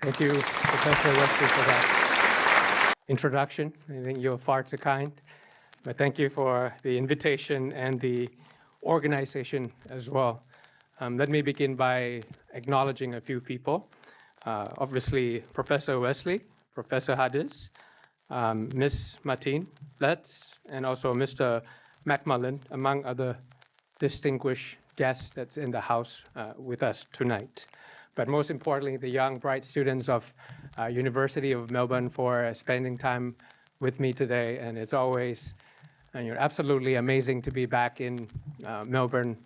Thank you, Professor Wesley, for that introduction. I think you're far too kind. But thank you for the invitation and the organization as well. Let me begin by acknowledging a few people. Obviously, Professor Wesley, Professor Hadis, Ms. Martine Letts, and also Mr. Macmillan, among other distinguished guests that's in the house with us tonight. But most importantly, the young, bright students of University of Melbourne for spending time with me today. And it's always absolutely amazing to be back in Melbourne,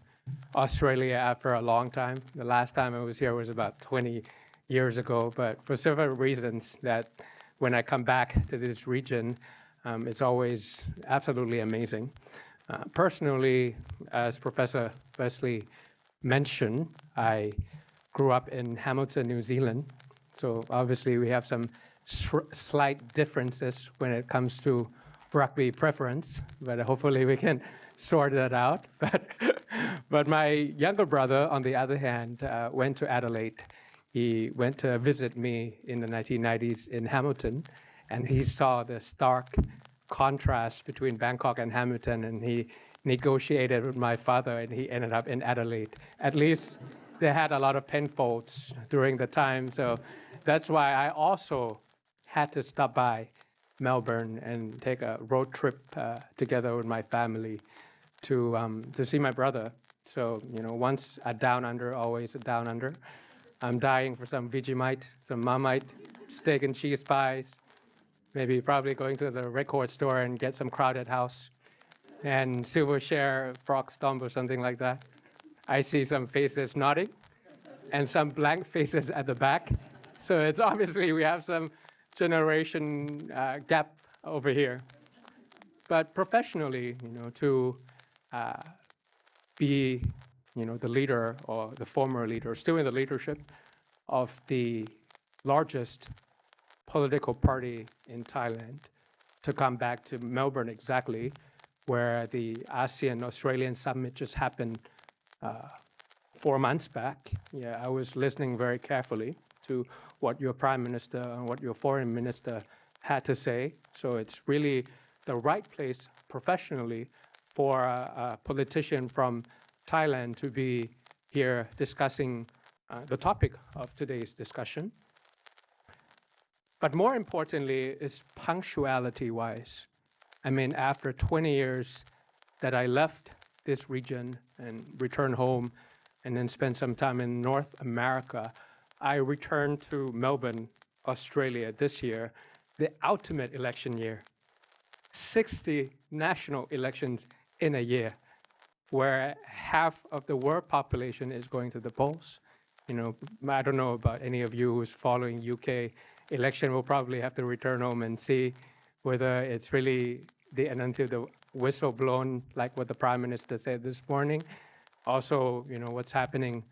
Australia after a long time. The last time I was here was about 20 years ago, but for several reasons that when I come back to this region, it's always absolutely amazing. Personally, as Professor Wesley mentioned, I grew up in Hamilton, New Zealand. So obviously we have some slight differences when it comes to rugby preference, but hopefully we can sort that out. But my younger brother, on the other hand, went to Adelaide. He went to visit me in the 1990s in Hamilton, and he saw the stark contrast between Bangkok and Hamilton, and he negotiated with my father, and he ended up in Adelaide. At least they had a lot of penfolds during the time, so that's why I also had to stop by Melbourne and take a road trip together with my family to see my brother. So, once a down under, always a down under. I'm dying for some Vegemite, some Marmite, steak and cheese pies, maybe probably going to the record store and get some Crowded House and Silvershare Frog Stomp or something like that. I see some faces nodding and some blank faces at the back. So it's obviously we have some generation gap over here. But professionally, to be, the leader or the former leader, still in the leadership of the largest political party in Thailand, to come back to Melbourne exactly, where the ASEAN-Australian summit just happened 4 months back. Yeah, I was listening very carefully to what your Prime Minister and what your Foreign Minister had to say. So it's really the right place professionally for a politician from Thailand to be here discussing the topic of today's discussion. But more importantly is punctuality-wise. I mean, after 20 years that I left this region and returned home and then spent some time in North America, I returned to Melbourne, Australia this year, the ultimate election year. 60 national elections in a year, where half of the world population is going to the polls. I don't know about any of you who's following UK election. Will probably have to return home and see whether it's really the end until the whistle blown, like what the Prime Minister said this morning. Also, what's happening